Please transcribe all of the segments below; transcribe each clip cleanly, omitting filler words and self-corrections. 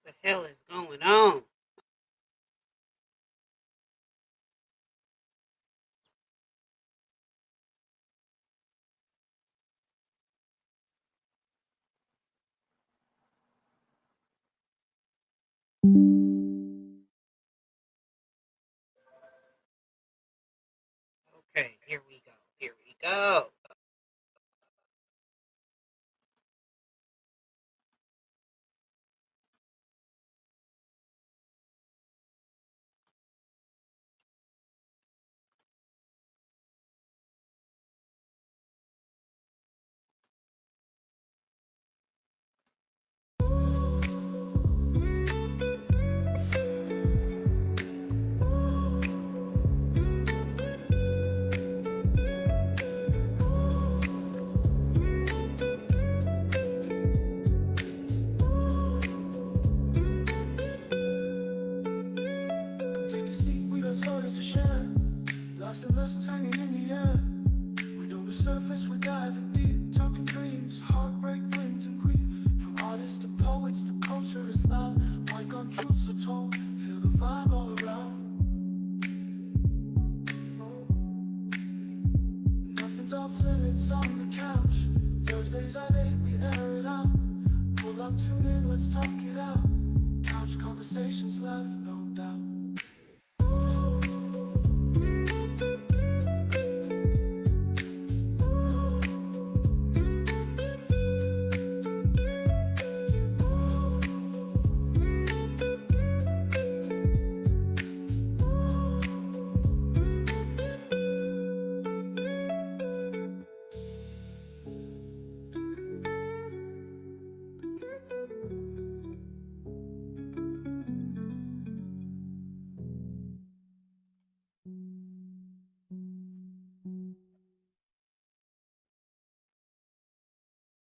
The hell is going on? Okay, here we go. Here we go. Take a seat, we got stories to share. Lots and lessons hanging in the air. We don't surface, we dive in deep. Talking dreams, heartbreak, wins, and grief. From artists to poets, the culture is loud. Bygone truths are told. Feel the vibe all around. Nothing's off limits on the couch. Thursdays at 8, we air it out. Pull up, tune in, let's talk it out. Couch conversations left, no doubt.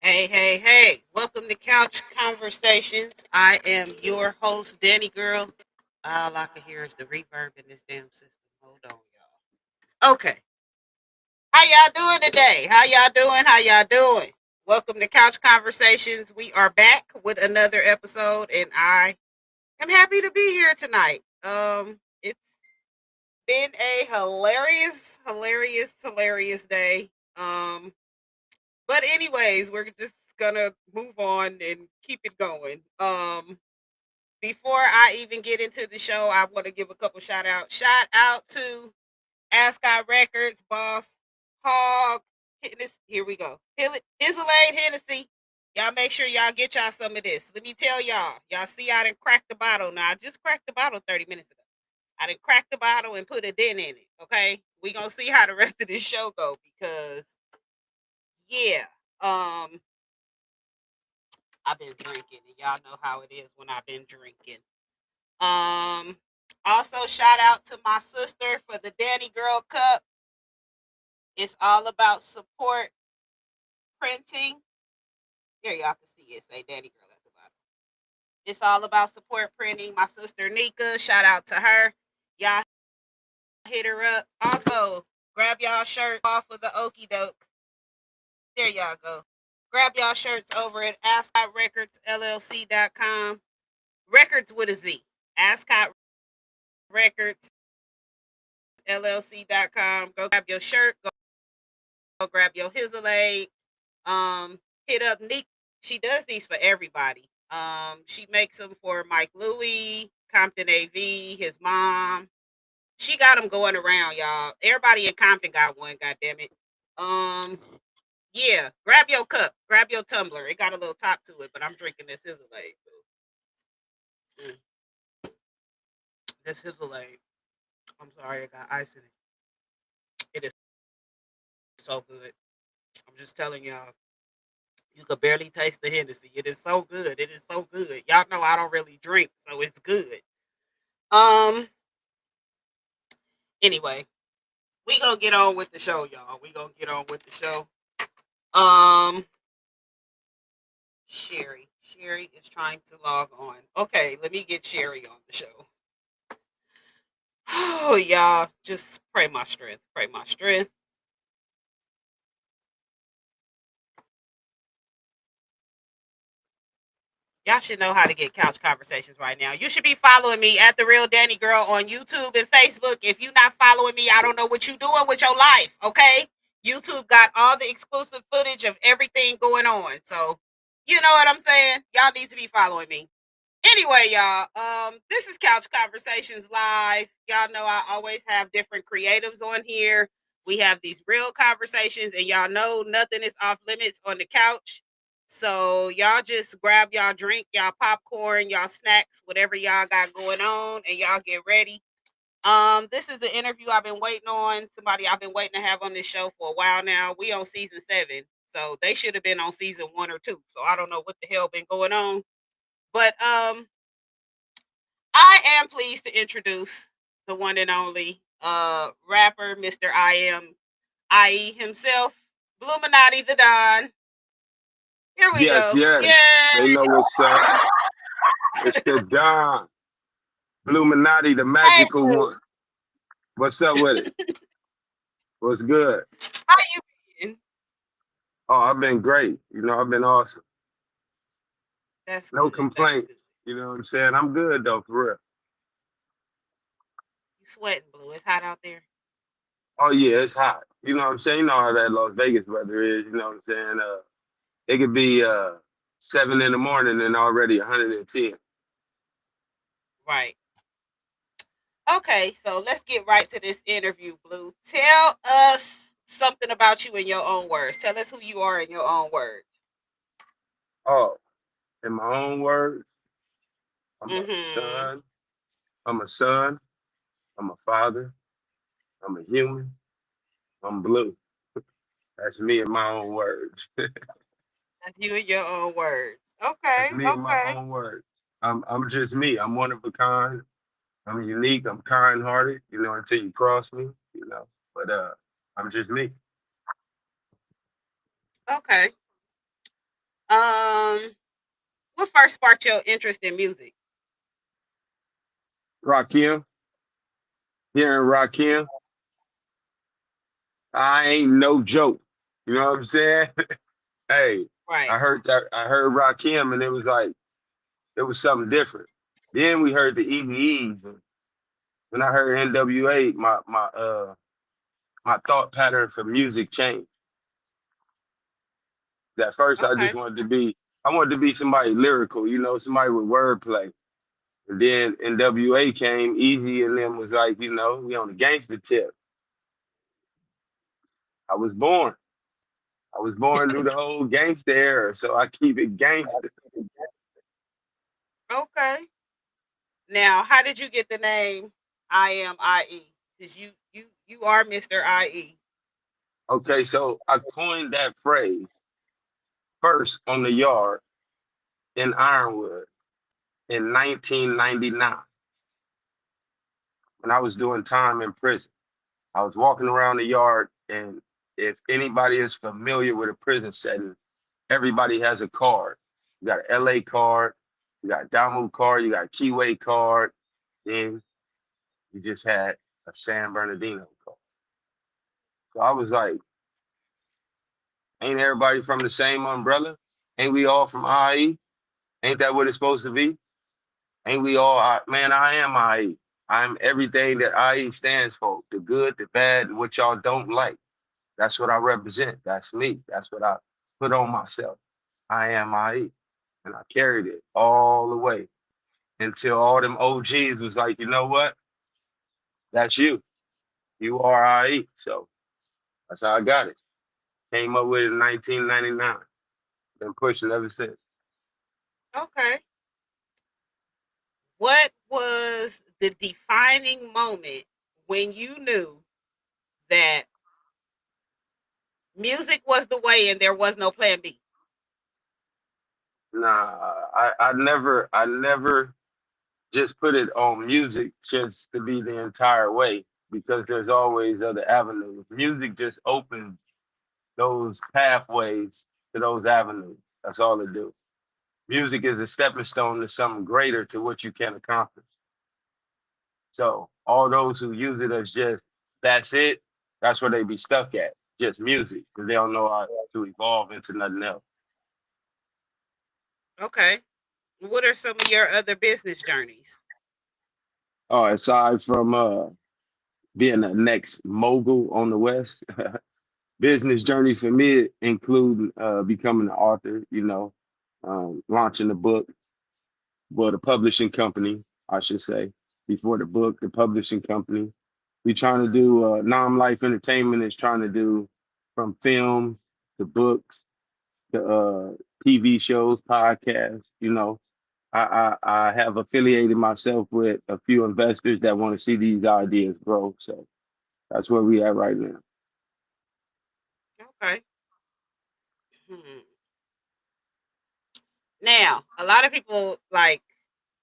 Hey, hey, hey. Welcome to Couch Conversations. I am your host, Danny Girl. All I can hear is the reverb in this damn system. Hold on, y'all. Okay. How y'all doing today? How y'all doing? How y'all doing? Welcome to Couch Conversations. We are back with another episode, and I am happy to be here tonight. It's been a hilarious day. But anyways, we're just gonna move on and keep it going. Before I even get into the show, I want to give a couple shout outs. Shout out to Ascot Records, Boss Hog. Here we go. Hizzlade Hennessy. Y'all make sure y'all get y'all some of this. Let me tell y'all. Y'all see I didn't crack the bottle. Now I just cracked the bottle 30 minutes ago. I didn't crack the bottle and put a dent in it. Okay. We gonna see how the rest of this show go because yeah. Um I've been drinking, and y'all know how it is when I've been drinking. Um, Also shout out to my sister for the Danny Girl Cup. It's all about support printing. Here y'all can see it say Danny Girl at the bottom. It's all about support printing. My sister Nika, shout out to her. Y'all hit her up. Also, grab y'all shirt off of the Okie Doke. There y'all go. Grab y'all shirts over at AscotRecordsLLC.com. Records with a Z. Ascot Records LLC.com. Go grab your shirt. Go grab your Hizzlade. Hit up Nick. She does these for everybody. She makes them for Mike Louie, Compton AV, his mom. She got them going around, y'all. Everybody in Compton got one. God damn it. Um, yeah. Grab your cup. Grab your tumbler. It got a little top to it, but I'm drinking this Hizzlade. So, this Hizzlade. I'm sorry, I got ice in it. It is so good. I'm just telling y'all. You could barely taste the Hennessy. It is so good. It is so good. Y'all know I don't really drink, so it's good. Um. Anyway, we gonna get on with the show, y'all. We gonna get on with the show. Um. Sherry. Sherry is trying to log on. Okay, let me get Sherry on the show. Oh, y'all, just pray my strength. Pray my strength. Y'all should know how to get couch conversations right now. You should be following me at the real Danny Girl on YouTube and Facebook. If you're not following me, I don't know what you're doing with your life. Okay, YouTube got all the exclusive footage of everything going on. So you know what I'm saying. Y'all need to be following me. Anyway, y'all, this is Couch Conversations Live. Y'all know I always have different creatives on here. We have these real conversations, and y'all know nothing is off limits on the couch. So y'all just grab y'all drink, y'all popcorn, y'all snacks, whatever y'all got going on, and y'all get ready. This is an interview I've been waiting on. Somebody I've been waiting to have on this show for a while now. We on season 7, so they should have been on season 1 or 2. So I don't know what the hell been going on, but I am pleased to introduce the one and only rapper, Mr. IE himself, Bluminati Tha Don. Here we Yes, go. yes. Yeah. They know what's up. It's the Don, Bluminati, the Hey, magical one. What's up with it? What's good? how you been? Oh, I've been great. I've been awesome. That's No good. That's good. complaints. You know what I'm saying? I'm good though, for real. You sweating, Blue. It's hot out there. Oh yeah, it's hot. You know what I'm saying? You know how that Las Vegas weather is. You know what I'm saying? It could be 7 in the morning and already 110. Right. Okay, so let's get right to this interview, Blue. Tell us something about you in your own words. Tell us who you are in your own words. Oh, in my own words, I'm a Mm-hmm. son. I'm a son. I'm a father. I'm a human. I'm blue. That's me in my own words. That's you in your own words. That's Okay, me in my okay. own words. I'm just me. I'm one of a kind. I'm unique. I'm kind hearted, until you cross me. But I'm just me. Okay. Um, what first sparked your interest in music? Rakim, hearing Rakim, I ain't no joke. You know what I'm saying? Hey, Right. I heard Rakim and it was something different. Then we heard the Eazy-E's and when I heard NWA, my thought pattern for music changed. At first, Okay. I wanted to be somebody lyrical, somebody with wordplay. And then NWA came, Easy, and then was like, we on the gangster tip. I was born. I was born through the whole gangster era, so I keep it gangster. Okay. Now, how did you get the name I am IE? Because you are Mr. IE. Okay, so I coined that phrase first on the yard in Ironwood in 1999 when I was doing time in prison. I was walking around the yard, and if anybody is familiar with a prison setting, everybody has a card. You got an LA card, you got a Damu card, you got a Keyway card, then you just had a San Bernardino card. So I was like, ain't everybody from the same umbrella? Ain't we all from IE? Ain't that what it's supposed to be? Ain't we all, man, I am IE. I'm everything that IE stands for, the good, the bad, and what y'all don't like. That's what I represent. That's me. That's what I put on myself. I am IE. And I carried it all the way until all them OGs was like, you know what? That's you. You are IE. So that's how I got it. Came up with it in 1999. Been pushing ever since. Okay. What was the defining moment when you knew that music was the way and there was no plan B? Nah, I never just put it on music just to be the entire way because there's always other avenues. Music just opens those pathways to those avenues. That's all it do. Music is a stepping stone to something greater to what you can accomplish. So all those who use it as just that's it, that's where they be stuck at, just music, because they don't know how to evolve into nothing else. Okay. What are some of your other business journeys? Oh, aside from being the next mogul on the West, business journey for me include becoming an author, launching a book, well, the publishing company, I should say, before the book, the publishing company. We trying to do non-life entertainment is trying to do from films to books to TV shows, podcasts. I have affiliated myself with a few investors that want to see these ideas grow. So that's where we at right now. Okay. Hmm. Now, a lot of people like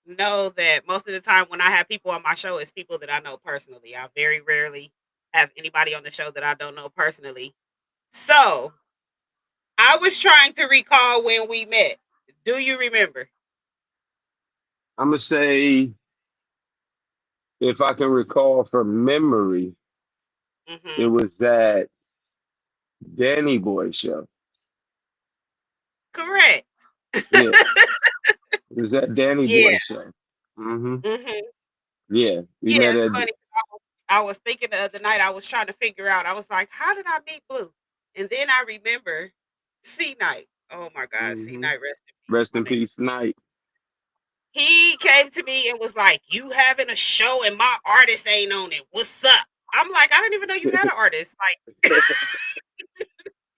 know that most of the time when I have people on my show, it's people that I know personally. I very rarely have anybody on the show that I don't know personally. So I was trying to recall when we met. Do you remember? I'm gonna say, if I can recall from memory, it Hmm. was that Danny Boy show. Correct. Yeah, it was that Danny Yeah. Boy show. Hmm. Hmm. Yeah, we Yeah, met it's at. funny. I was thinking the other night. I was trying to figure out. I was like, "How did I meet Blue?" And then I remember C Night. Oh my God, C Hmm. Night, rest in peace, Rest my in nigga. peace, Night. He came to me and was like, "You having a show and my artist ain't on it. What's up?" I'm like, "I didn't even know you had an artist." Like,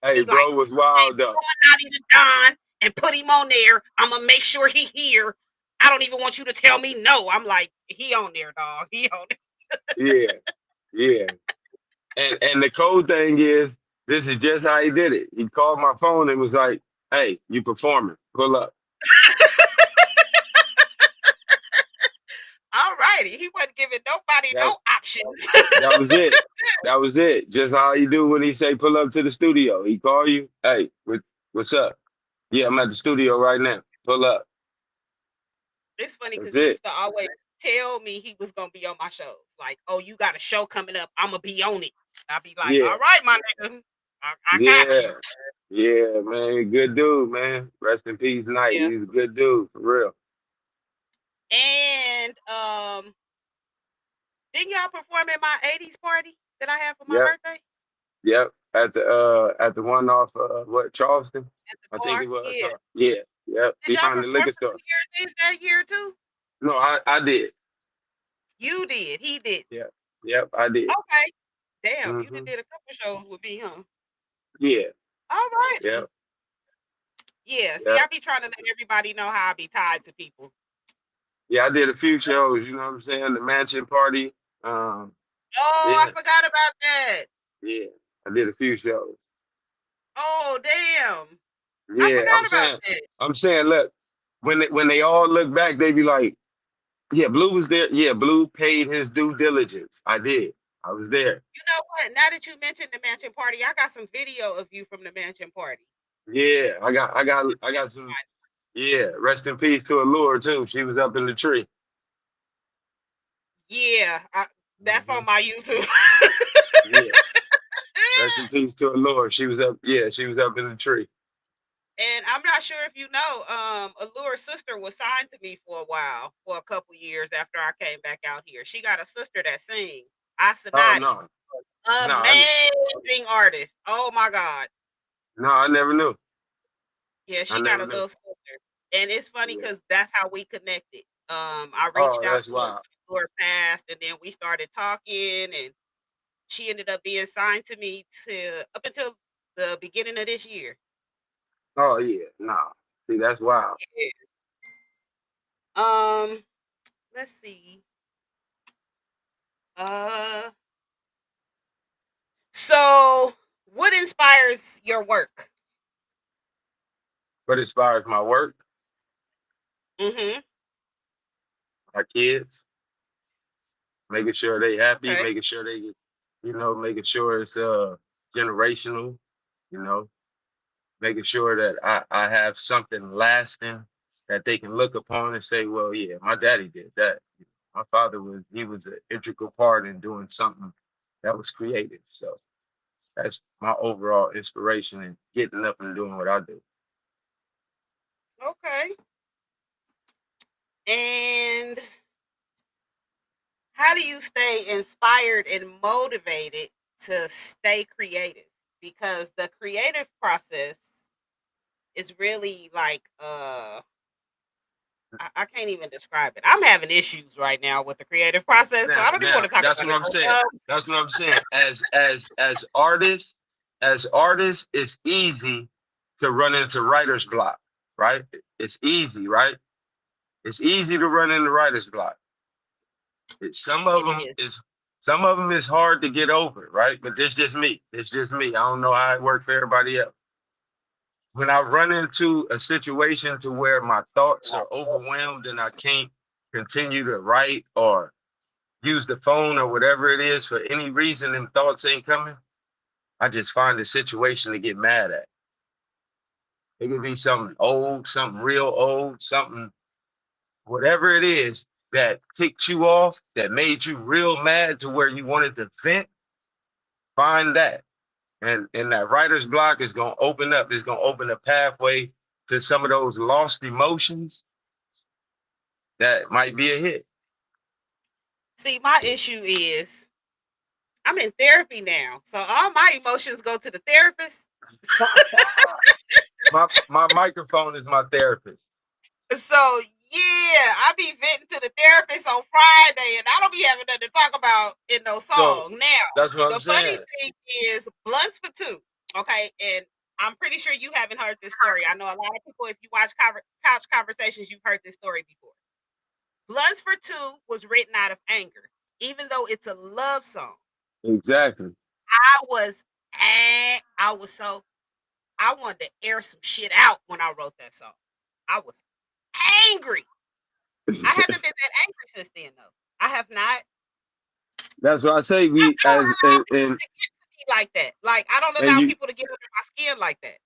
Hey, he's like, bro was "Hey, wild though. Bluminati Tha Don and put him on there. I'm gonna make sure he here. I don't even want you to tell me no." I'm like, "He on there, dog. He on there." Yeah, yeah. And the cold thing is, this is just how he did it. He called my phone and was like, "Hey, you performing? Pull up." All righty. He wasn't giving nobody That no options. that was it. That was it. Just how he do when he say pull up to the studio. He call you, "Hey, what's up? Yeah, I'm at the studio right now. Pull up." It's funny because That's he it. used to always tell me he was gonna be on my shows. Like, "Oh, you got a show coming up. I'm gonna be on it." I'll be like, Yeah, "All right, my nigga. I got you." yeah, yeah, man. Good dude, man. Rest in peace, Night. Yeah. He's a good dude for real. And didn't y'all perform at my 80s party that I had for my Yep, birthday yep. At the one off what, Charleston, at the I think it bar? was. Yeah. Yeah, yep. Did y'all Behind the perform liquor for store. New Year's Eve that year too? No, I did. You did. He did. Yeah, yep, I did. Okay. Damn, you done Hmm. did a couple shows with me, huh? Yeah, All yep, righty. Yeah. See, yep. I be trying to let everybody know how I be tied to people. Yeah, I did a few shows. You know what I'm saying? The mansion party. Um, Oh, I yeah, forgot about that. yeah. I did a few shows. Oh, damn. I Yeah, I'm forgot about saying, that. I'm saying, look, when they all look back, they be like, "Yeah, Blue was there. Yeah, Blue paid his due diligence. I did. I was there." You know what? Now that you mentioned the mansion party, I got some video of you from the mansion party. Yeah, I got some. Yeah, rest in peace to Allure too. She was up in the tree. Yeah, that's Hmm. on my YouTube. Yeah, rest in peace to Allure. She was up. Yeah, she was up in the tree. And I'm not sure if you know, Allure's sister was signed to me for a while, for a couple years after I came back out here. She got a sister that sings, Oh Asanati. no, no, Amazing artist. Oh my God. no, I never knew. Yeah, I she got never a knew. little sister. And it's funny Yeah. because that's how we connected. I Oh, reached out that's to her wild. when Allure passed, and then we started talking, and she ended up being signed to me to up until the beginning of this year. Oh yeah, no. See, that's wild. Yeah. Um, let's see. Uh, so what inspires your work? But as far as my work, Mhm. my kids, making sure they happy, Okay. making sure they get, making sure it's generational, you know, making sure that I have something lasting that they can look upon and say, well, yeah, my daddy did that. My father was an integral part in doing something that was creative. So that's my overall inspiration in getting up and doing what I do. Okay. And how do you stay inspired and motivated to stay creative? Because the creative process is really like I can't even describe it. I'm having issues right now with the creative process, so I don't even want Now to talk that's about what it. I'm saying. That's what I'm saying. As artists, it's easy to run into writer's block, right? It's easy, right? It's easy to run into writer's block. It's, It is. some of them is hard to get over, right? But this just me. It's just me. I don't know how it works for everybody else. When I run into a situation to where my thoughts are overwhelmed and I can't continue to write or use the phone or whatever it is for any reason and thoughts ain't coming, I just find a situation to get mad at. It could be something old, something real old, something, whatever it is that ticked you off, that made you real mad to where you wanted to vent, find that. And that writer's block is gonna open up, is gonna open a pathway to some of those lost emotions that might be a hit. See, my issue is I'm in therapy now, so all my emotions go to the therapist. My microphone is my therapist. So yeah, I be venting to the therapist on Friday, and I don't be having nothing to talk about in no So song. Now, that's what I'm the funny saying. thing is, blunts for two. Okay, and I'm pretty sure you haven't heard this story. I know a lot of people, if you watch couch conversations, you've heard this story before. Blunts for two was written out of anger, even though it's a love song. Exactly. I was so I wanted to air some shit out when I wrote that song. I was angry. I haven't been that angry since then, though. I have not. That's what I say. I We don't as allow people to get to me like that. Like I don't and allow you people to get under my skin like that.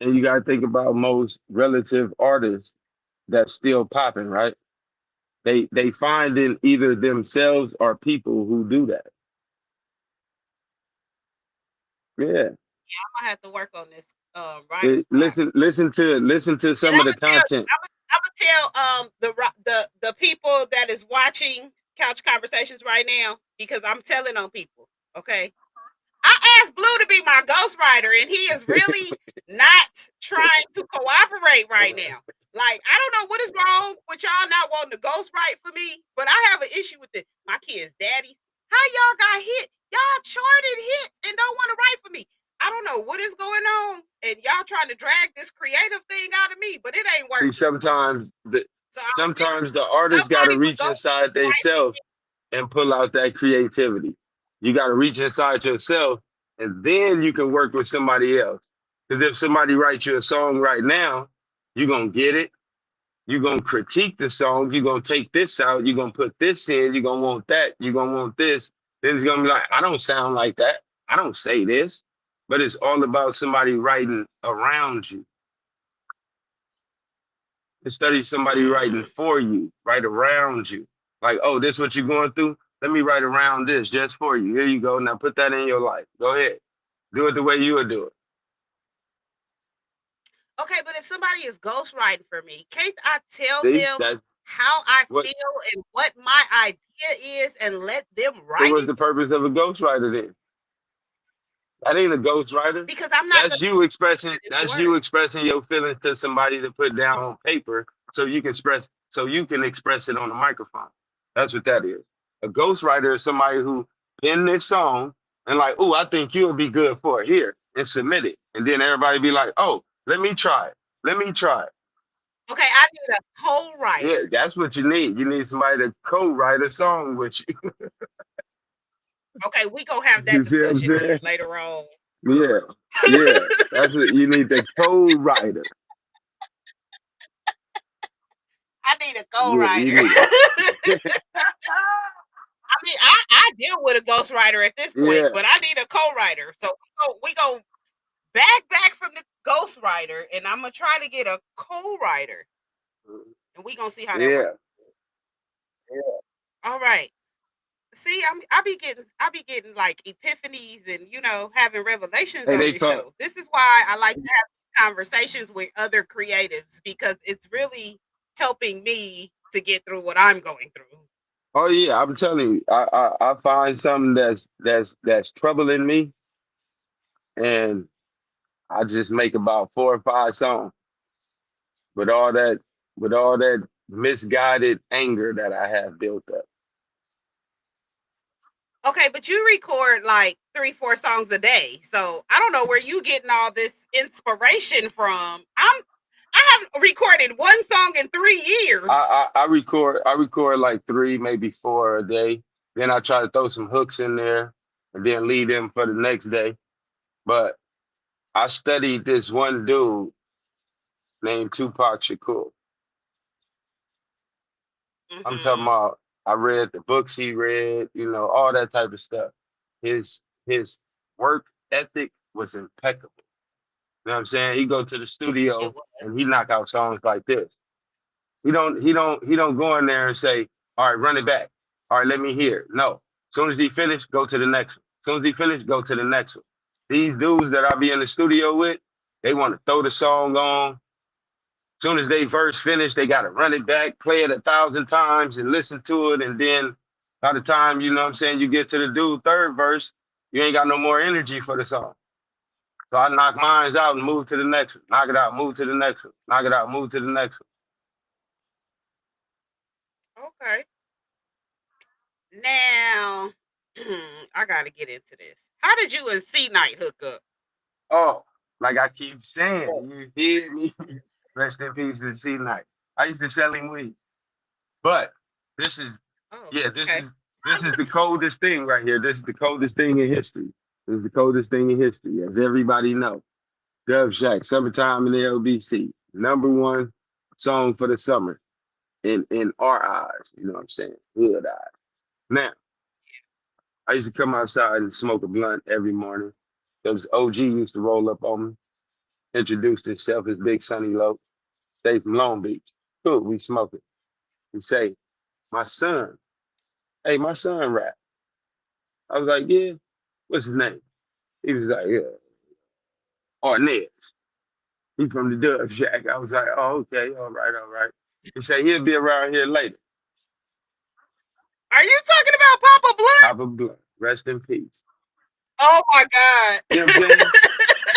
and you gotta think about most relative artists that's still popping, right? They find in either themselves or people who do that. Yeah. I'm gonna have to work on this writer's block. Listen to And some of the content. I'm gonna tell the people that is watching Couch Conversations right now because I'm telling on people. Okay, I asked Blue to be my ghostwriter, and he is really not trying to cooperate right now. Like, I don't know what is wrong with y'all not wanting to ghostwrite for me, but I have an issue with it. My kids' daddies, how y'all got hit? Y'all charted hits and don't want to write for me. I don't know what is going on, and y'all trying to drag this creative thing out of me, but it ain't See, working. So I wish sometimes the artist gotta somebody would reach go inside write for themselves me. and pull out that creativity. You gotta reach inside yourself and then you can work with somebody else. Because if somebody writes you a song right now, you're gonna get it. You're gonna critique the song. You're gonna take this out. You're gonna put this in. You're gonna want that. You're gonna want this. Then it's gonna be like, I don't sound like that. I don't say this. But it's all about somebody writing around you instead of somebody writing for you, right around you. Like, oh, this what you're going through? Let me write around this just for you. Here you go. Now put that in your life. Go ahead. Do it the way you would do it. Okay, but if somebody is ghostwriting for me, can't I tell See? them That's how I what feel and what my idea is and let them so write what's the it? purpose of a ghostwriter then? That ain't a ghostwriter. Because I'm not gonna put it into That's you words. expressing your feelings to somebody to put down on paper so you can express it on the microphone. That's what that is. A ghostwriter is somebody who penned this song and like, oh, I think you'll be good for it here and submit it. And then everybody be like, oh, let me try it. Let me try it. Okay, I need a Yeah, co-writer. that's what you need. You need somebody to co-write a song with you. Okay, we gonna have that You see what I'm discussion then saying? later on. Yeah, yeah. That's what you need, the co-writer. I need a Yeah, you co-writer. need it. I mean, I deal with a ghostwriter at this point, Yeah. but I need a co-writer. So we go back from the ghostwriter, and I'm gonna try to get a co-writer, and we gonna see how that works. Yeah. All right. See, I be getting like epiphanies and having revelations Hey, on they this call show. This is why I like to have conversations with other creatives because it's really helping me to get through what I'm going through. Oh yeah, I'm telling you, I find something that's troubling me, and I just make about 4 or 5 songs with all that with all that misguided anger that I have built up. Okay, but you record like 3, 4 songs a day. So I don't know where you getting all this inspiration from. I haven't recorded one song in 3 years. I record like 3, maybe 4 a day. Then I try to throw some hooks in there and then lead them for the next day. But I studied this one dude named Tupac Shakur. I'm talking Hmm. about I read the books he read, all that type of stuff. His work ethic was impeccable. You know what I'm saying? He go to the It studio was. and he knock out songs like this. He don't go in there and say, all right, run it back. All right, let me hear it. No. As soon as he finished, go to the next one. As soon as he finished, go to the next one. These dudes that I be in the studio with, they want to throw the song on. Soon as they verse finish, they gotta run it back, play it 1,000 times and listen to it. And then by the time, you know what I'm saying, you get to the dude third verse, you ain't got no more energy for the song. So I knock mine out and move to the next one. Knock it out, move to the next one. Knock it out, move to the next Okay. Now, I got to get into this. How did you and C Night hook up? one. Oh, like I keep saying, you hear me? Rest in peace to C Night. I used to sell him weed. But this is Oh, yeah, this okay. is this is the coldest thing right here. This is the coldest thing in history. This is the coldest thing in history, as everybody know. Dub Shack, Summertime in the LBC. #1 song for the summer in our eyes. You know what I'm saying? Hood eyes. Now, I used to come outside and smoke a blunt every morning. There was OG used to roll up on me, introduced himself as Big Sonny Low, stay from Long Beach. Cool, we smoking. He say, my son, hey, my son rap. I was like, yeah, what's his name? He was like, yeah, Arnez. He from the Dub Shack. I was like, oh, okay, all right, all right. He said he'll be around here later. Are you talking about Papa Blunt? Papa Blunt, rest in peace. Oh my You know what I'm God. saying?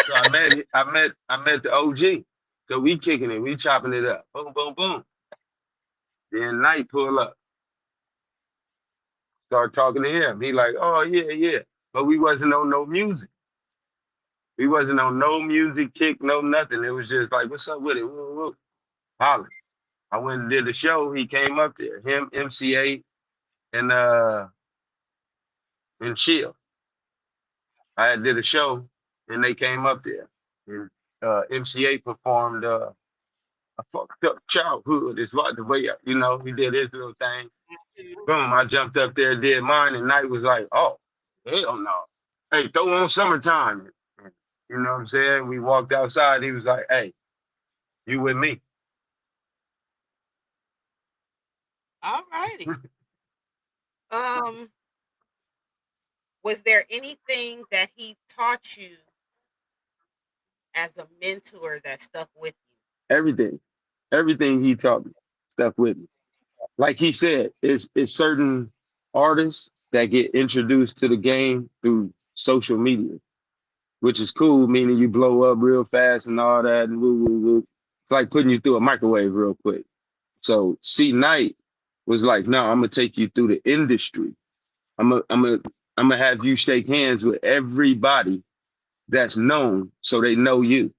So I met the OG. So we kicking it, we chopping it up. Boom, boom, boom. Then Night pull up, start talking to him. He like, oh yeah, yeah. But we wasn't on no music. We wasn't on no music kick, no nothing. It was just like, what's up with it? Woo, woo. Holla. I went and did the show. He came up there. Him, MCA, and Chill. I had did a show and they came up there. And MCA performed a fucked up childhood is what the way he did his little thing. Boom, I jumped up there, did mine, and Night was like, oh, hell no. Hey, throw on Summertime. And, you know what I'm saying? We walked outside, he was like, hey, you with me. All righty. Um, was there anything that he taught you as a mentor that stuck with you? Everything. Everything he taught me stuck with me. Like he said, it's certain artists that get introduced to the game through social media, which is cool, meaning you blow up real fast and all that, and woo woo woo. It's like putting you through a microwave real quick. So C Knight was like, no, I'm gonna take you through the industry. I'm gonna have you shake hands with everybody that's known so they know you.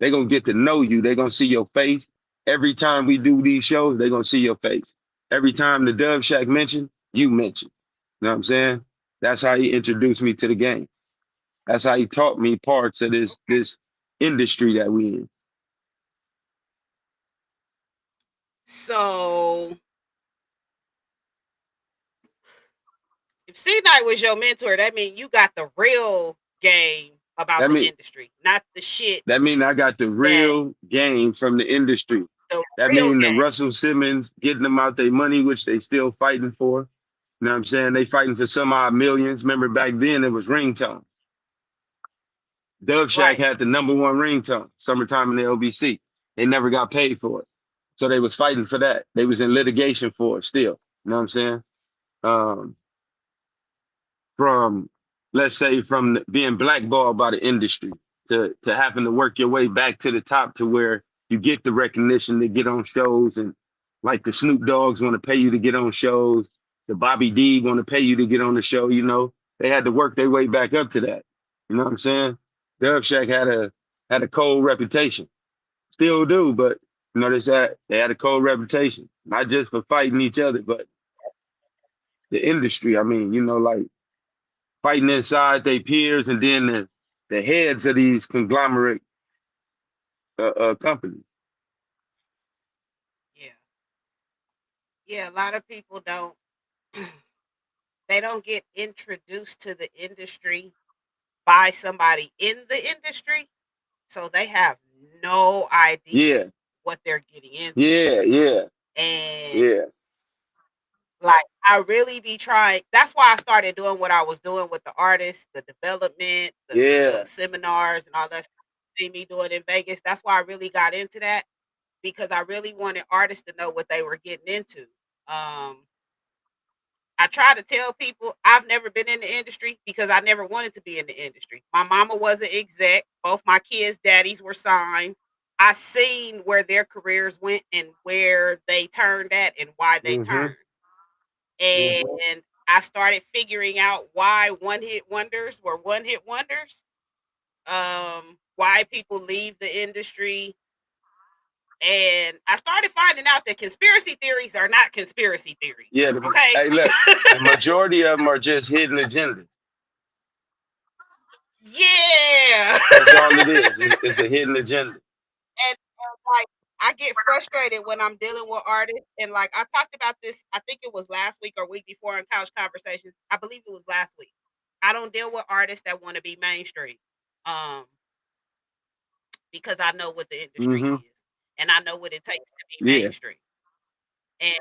They're gonna get to know you. They're gonna see your face. Every time we do these shows, they're gonna see your face. Every time the Dove Shack mentioned, you mentioned. You know what I'm saying? That's how he introduced me to the game. That's how he taught me parts of this industry that we in. So, if C Night was your mentor, that means you got the real game about That the mean industry, not the shit that mean I got the that real game from the industry. the That real mean the game. Russell Simmons getting them out their money, which they still fighting for. You know what I'm saying? They fighting for some odd millions. Remember back then it was ringtone. Dove Shack Right. had the #1 ringtone, Summertime in the LBC. They never got paid for it. So they was fighting for that. They was in litigation for it still. You know what I'm saying? Um, from let's say from being blackballed by the industry to having to work your way back to the top to where you get the recognition to get on shows, and like the Snoop Dogs want to pay you to get on shows, the Bobby D want to pay you to get on the show. They had to work their way back up to that. You know what I'm saying? Dub Shack had a cold reputation, still do, but they had a cold reputation, not just for fighting each other, but the industry. I mean, like fighting inside their peers, and then the heads of these conglomerate companies. Yeah. Yeah, a lot of people don't they don't get introduced to the industry by somebody in the industry, so they have no idea Yeah, what they're getting into. yeah, yeah, And yeah, like I really be trying. That's why I started doing what I was doing with the artists, the development, the yeah. seminars and all that stuff. See me doing in Vegas. That's why I really got into that because I really wanted artists to know what they were getting into. Um, I try to tell people I've never been in the industry because I never wanted to be in the industry. My mama was an exec. Both my kids' daddies were signed. I seen where their careers went and where they turned at and why they Mm-hmm. turned. And I started figuring out why one hit wonders were one hit wonders. Why people leave the industry. And I started finding out that conspiracy theories are not conspiracy theories. Yeah. Okay. Hey, look, the majority of them are just hidden agendas. Yeah. That's all it is. It's a hidden agenda. And like I get frustrated when I'm dealing with artists, and like I talked about this, I think it was last week or week before in Couch Conversations. I believe it was last week. I don't deal with artists that want to be mainstream, um, because I know what the industry Mm-hmm. is, and I know what it takes to be Yeah. mainstream. And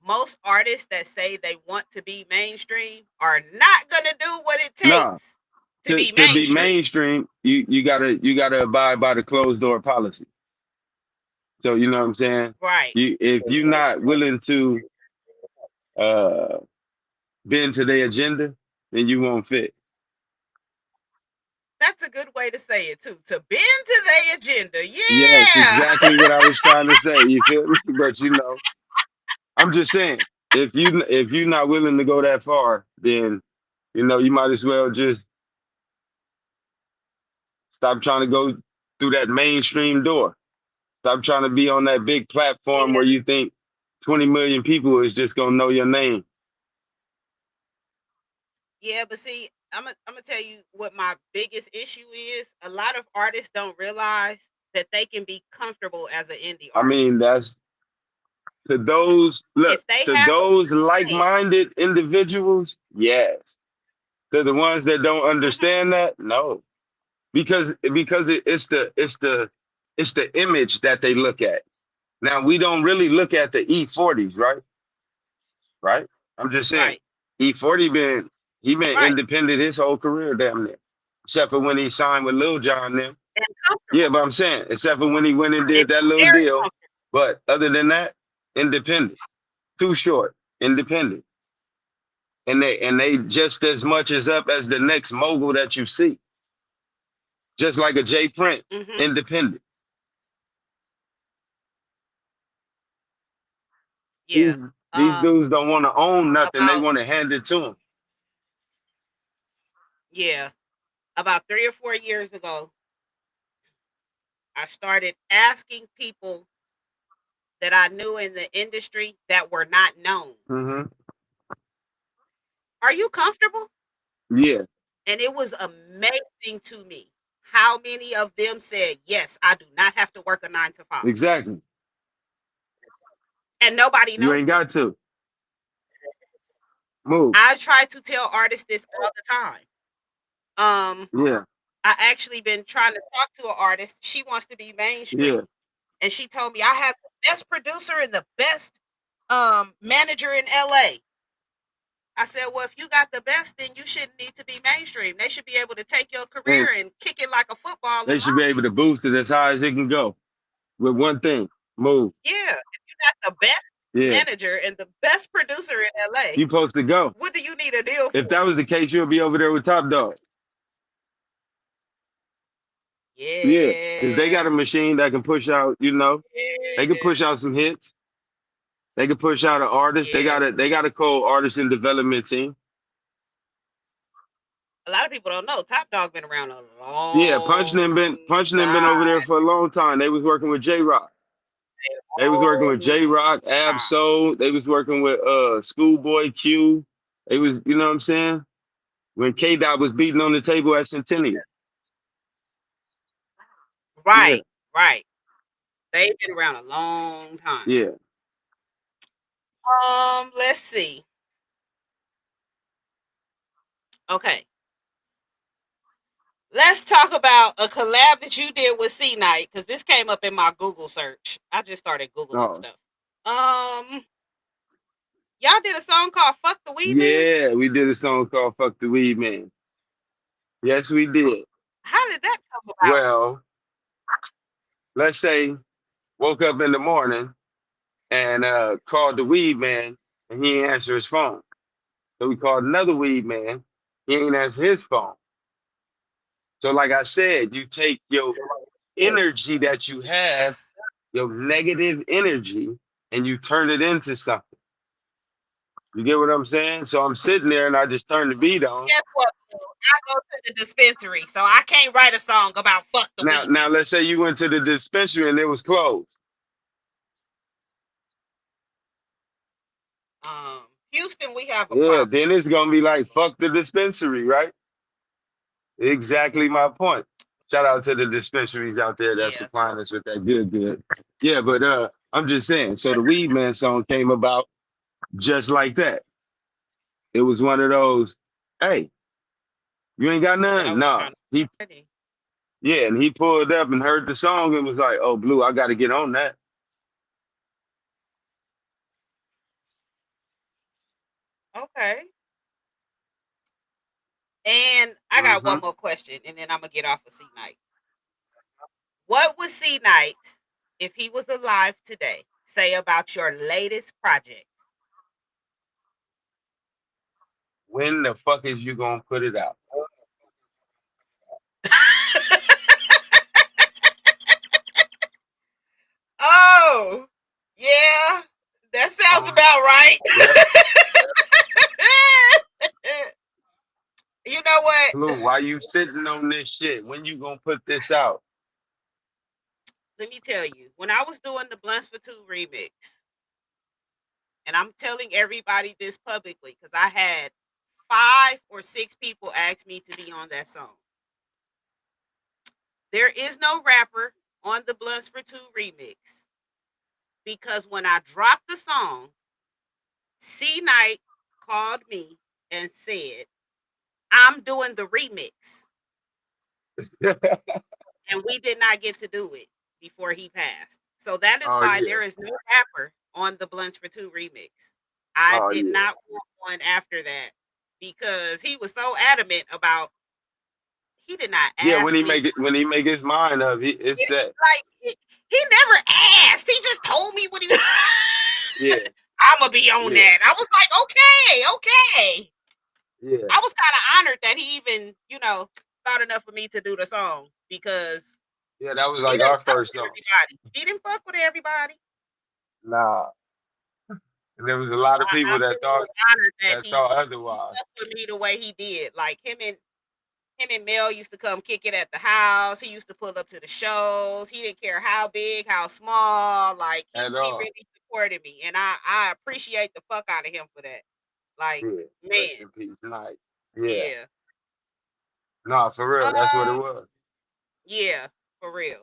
most artists that say they want to be mainstream are not gonna do what it Nah. takes to To be to be mainstream. mainstream, you gotta abide by the closed door policy. So you know what I'm saying? Right. If you're not willing to uh bend to their agenda, then you won't fit. That's a good way to say it too. To bend to their agenda. Yes, Yeah. exactly what I was trying to say. You feel me? But I'm just saying, if you're not willing to go that far, then you might as well just stop trying to go through that mainstream door. Stop trying to be on that big platform Yeah. where you think 20 million people is just gonna know your name. Yeah, but see, I'm gonna tell you what my biggest issue is. A lot of artists don't realize that they can be comfortable as an indie I artist. mean, that's to those look If they to have a those plan. like-minded individuals, yes. To the ones that don't Mhm. understand that, no. Because it's the image that they look at. Now we don't really look at the E40s, right? Right? I'm just saying. Right. E40 he been Right. independent his whole career damn near. Except for when he signed with Lil Jon them. And Yeah, comfortable. but I'm saying, except for when he went and And did that little very deal. comfortable. But other than that, independent. Too short, independent. And they just as much as up as the next mogul that you see. Just like a Jay Prince, Mhm. independent. These Yeah. these dudes don't want to own nothing. They About want to hand it to them. yeah, about 3 or 4 years ago, I started asking people that I knew in the industry that were not known, Hmm. "Are you comfortable?" Yeah, And it was amazing to me how many of them said, "Yes, I do not have to work a 9 to 5." exactly. And nobody You knows ain't this. got to move. I try to tell artists this all the time. Um, Yeah, I actually been trying to talk to an artist. She wants to be yeah. mainstream. And she told me, "I have the best producer and the best manager in LA." I said, "Well, if you got the best, then you shouldn't need to be mainstream. They should be able to take your And career and kick it like a football they and should be launch able it." to boost it as high as it can go with one thing: move. Yeah. got the best Yeah, manager and the best producer in LA. you supposed to go. What do you need a deal If for? that was the case, you'll be over there with Top Dog. Yeah, because they Yeah. got a machine that can push out. They can Yeah. push out some hits. They can push out an artist. They Yeah. got a cold artist and development team. A lot of people don't know Top Dog been around a Yeah, long Punching them been over time. there for a long time. They was working with J Rock. They was working with J Long Rock, Ab time. Soul. They was working with Schoolboy Q. They was, you know what I'm saying? When K Dot was beating on the table at Centennial. Yeah, Right, right. They've been around a long time. yeah. Let's see. Okay. Let's talk about a collab that you did with C Night because this came up in my Google search. I just started Googling Oh, stuff. Um, y'all did a song called Fuck the Weed Man? yeah. We did a song called "Fuck the Weed Man." Yes, we did. How did that come about? Well, let's say woke up in the morning and called the weed man, and he ain't answer his phone. So we called another weed man. He ain't answer his phone. So, like I said, you take your energy that you have, your negative energy, and you turn it into something. You get what I'm saying? So I'm sitting there and I just turn the beat on. Guess what? Boo? I go to the dispensary, so I can't write a song about fuck the weed Now man. let's say you went to the dispensary and it was closed. Houston, we have a Yeah, problem. then it's gonna be like fuck the dispensary, right? Exactly my point. Shout out to the dispensaries out there that's Yeah. supplying us with that good. Yeah, but I'm just saying. So the Weed Man song came about just like that. It was one of those, hey, you ain't got That I none? was Nah. trying to He ready. Yeah, and he pulled up and heard the song and was like, oh Blue, I gotta get on that. Okay. And I got Hmm. one more question, and then I'm gonna get off of C Night. What would C Night, if he was alive today, say about your latest project? When the fuck is you gonna put it out? Oh, yeah, that sounds Um, about right. yep. You know what? Blue, why you sitting on this shit? When you gonna put this out? Let me tell you, when I was doing the Blunts for Two remix, and I'm telling everybody this publicly because I had 5 or 6 people ask me to be on that song. There is no rapper on the Blunts for Two remix because when I dropped the song, C Night called me and said, I'm doing the remix. And we did not get to do it before he passed. So that is Oh why yeah. there is no rapper on the Blunts for Two remix. I Oh did yeah. not want one after that because he was so adamant about he did not Yeah, ask me. when he make his mind up, it's set. Like he never asked. He just told me what he was. Yeah, I'm gonna be on yeah, that. I was like, okay, okay. yeah. I was kind of honored that he even, thought enough of me to do the song because Yeah, that was he like didn't our fuck first with song. everybody. He didn't fuck with everybody. Nah. And there was a So lot of I people that really was honored that he thought otherwise. fucked with me the way he did. Like him and Mel used to come kick it at the house. He used to pull up to the shows. He didn't care how big, how small. Like he, At he all. really supported me, and I appreciate the fuck out of him for that. Like Yeah. Rest man, in peace, night. Yeah. yeah, Nah, for real. That's what it um, was. yeah, for real.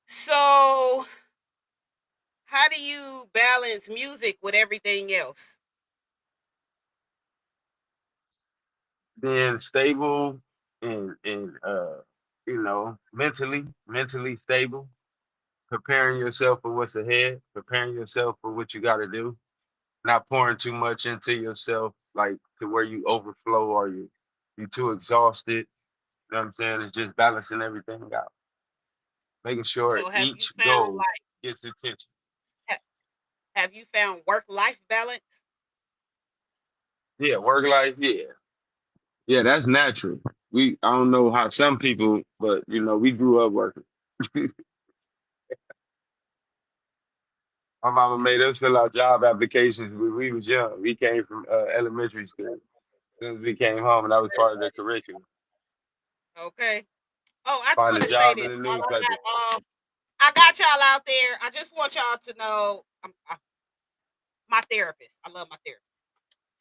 So how do you balance music with everything else? Being stable and mentally stable, preparing yourself for what's ahead, preparing yourself for what you gotta do, not pouring too much into yourself, like to where you overflow or you too exhausted. You know what I'm saying? It's just balancing everything out, making sure So have you each found goal like gets attention. Have you found work-life balance? Yeah, work life. Yeah, yeah, that's natural. I don't know how some people, but we grew up working. My mama made us fill out job applications when we was young. We came from elementary school. As soon as we came home, and that was part of the curriculum. Okay. Oh, I Find want a to say job this in the while newspaper. I got y'all out there. I just want y'all to know my therapist. I love my therapist.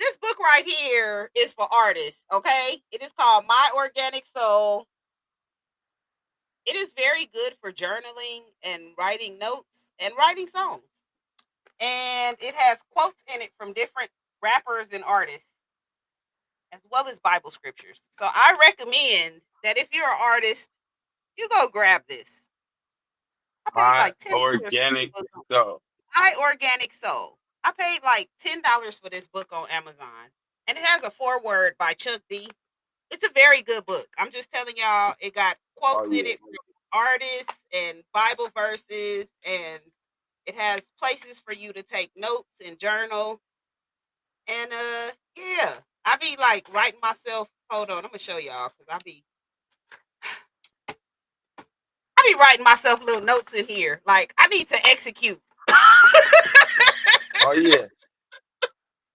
This book right here is for artists, okay? It is called My Organic Soul. It is very good for journaling and writing notes and writing songs. And it has quotes in it from different rappers and artists, as well as Bible scriptures. So I recommend that if you're an artist, you go grab this. I paid My like $10 for this organic book. soul. My Organic Soul. I paid like $10 for this book on Amazon. And it has a foreword by Chuck D. It's a very good book. I'm just telling y'all, it got Oh quotes in yeah. it from artists and Bible verses, and it has places for you to take notes and journal. And yeah, I be like writing myself. Hold on, I'm gonna show y'all because I be writing myself little notes in here. Like I need to execute. Oh yeah.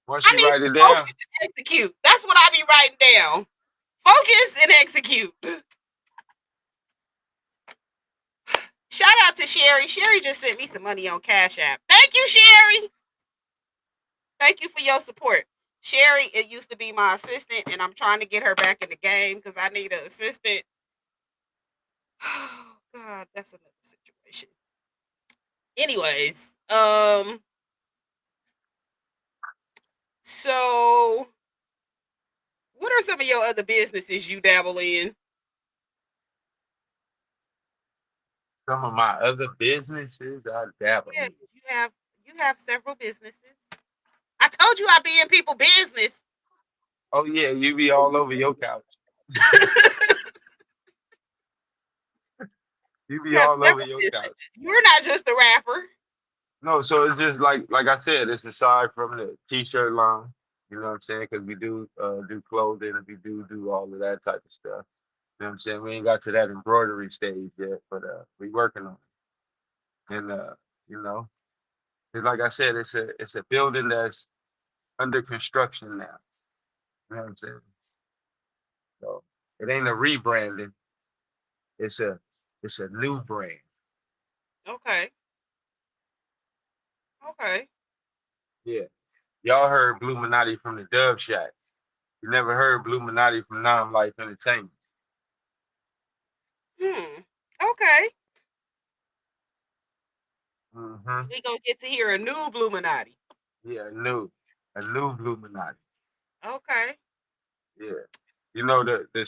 Once I you need write to it down, focus and execute. That's what I be writing down. Focus and execute. Shout out to Sherry. Sherry just sent me some money on Cash App. Thank you, Sherry. Thank you for your support. Sherry, it used to be my assistant, and I'm trying to get her back in the game because I need an assistant. Oh God, that's another situation. Anyways, so what are some of your other businesses you dabble in? some of my other businesses I dabble Yeah, in. you have several businesses. I told you I be in people business. Oh yeah, you be all over your couch. You be You have all over several your couch. businesses. You're not just a rapper. No, so it's just like I said, it's aside from the t-shirt line. You know what I'm saying? Because we do clothing, and we do all of that type of stuff. You know what I'm saying? We ain't got to that embroidery stage yet, but we working on it. And you know, it's like I said, it's a building that's under construction now. You know what I'm saying? So it ain't a rebranding. It's a it's a new brand. Okay. Okay. Yeah. Y'all heard Bluminati from the Dub Shack. You never heard Bluminati from Non Life Entertainment. Hmm. Okay. Hmm. We gonna get to hear a new Bluminati. Yeah, a new Bluminati. Okay. Yeah. You know the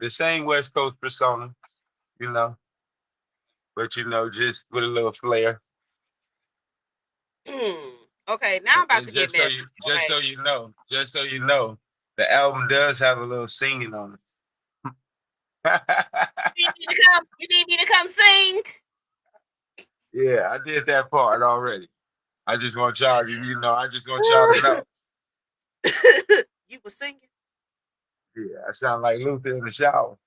same West Coast persona, you know, but just with a little flair. Hmm. Okay. Now I'm And, about and to get just so messy. you Okay. just so you know, the album does have a little singing on it. You need me to come? You need me to come sing? Yeah, I did that part already. I just want y'all to, I just want y'all to know. You was singing? Yeah, I sound like Luther in the shower.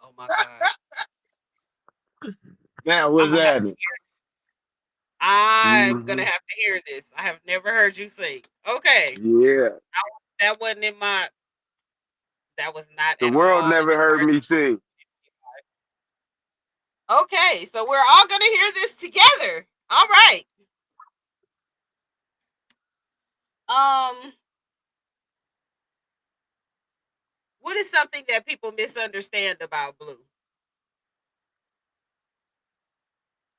Oh my God. Now, I'm what's gonna have. happening? I'm gonna Hmm. have to hear this. I have never heard you sing. Okay. Yeah, That wasn't in my. That was not the at world all in never the heard cards. me sing. Okay, so we're all gonna hear this together. All right. Um, what is something that people misunderstand about Blue?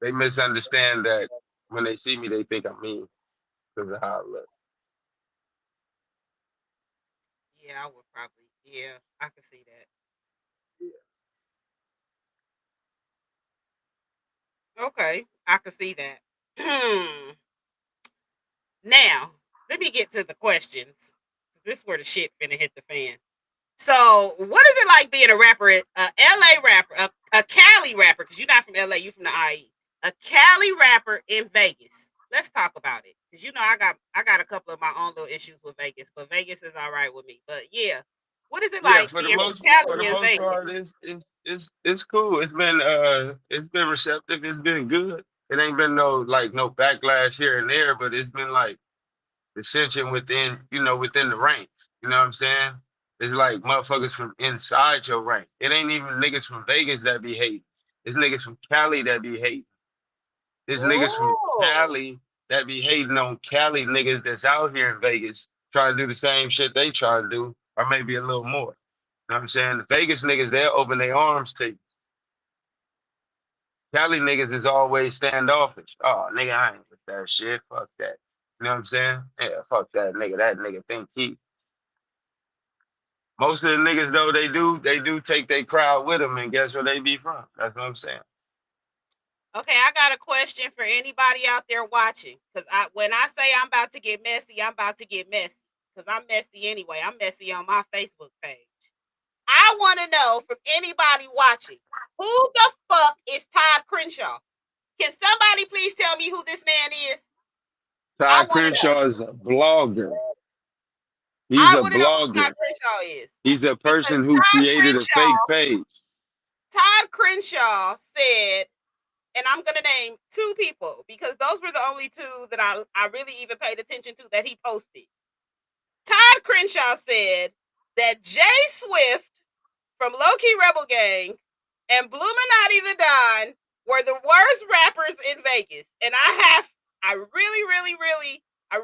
They misunderstand that when they see me, they think I'm mean because of how I look. Yeah, I would probably. Yeah, I can see that. Okay, I can see that. Now, let me get to the questions. This is where the shit finna hit the fan. So, what is it like being a rapper, a LA rapper, a Cali rapper? Because you're not from LA, you're from the IE. A Cali rapper in Vegas. let's talk about it. Cause I got a couple of my own little issues with Vegas, but Vegas is all right with me. But yeah, what is it Yeah, like being from Cali and Vegas? part, it's cool. It's been receptive. It's been good. It ain't been no backlash here and there, but it's been like dissension within within the ranks. You know what I'm saying? It's like motherfuckers from inside your rank. It ain't even niggas from Vegas that be hating. It's niggas from Cali that be hating. There's niggas from Oh, Cali that be hating on Cali niggas that's out here in Vegas trying to do the same shit they try to do, or maybe a little more. You know what I'm saying? The Vegas niggas, they'll open their arms to you. Cali niggas is always standoffish. Oh, nigga, I ain't with that shit. Fuck that. You know what I'm saying? Yeah, fuck that nigga. That nigga think he. Most of the niggas though, they do take their crowd with them, and guess where they be from? That's what I'm saying. okay. I got a question for anybody out there watching. Cause when I say I'm about to get messy, I'm about to get messy. Cause I'm messy anyway. I'm messy on my Facebook page. I want to know from anybody watching, who the fuck is Todd Crenshaw? Can somebody please tell me who this man is? I Todd want to know. Crenshaw is a blogger. He's I a want to know who Todd blogger. Crenshaw is He's a because person who created a fake page. Todd Crenshaw said, and I'm gonna name two people because those were the only two that I really even paid attention to that he posted. Todd Crenshaw said that Jay Swift from Low Key Rebel Gang and Bluminati Tha Don were the worst rappers in Vegas. And I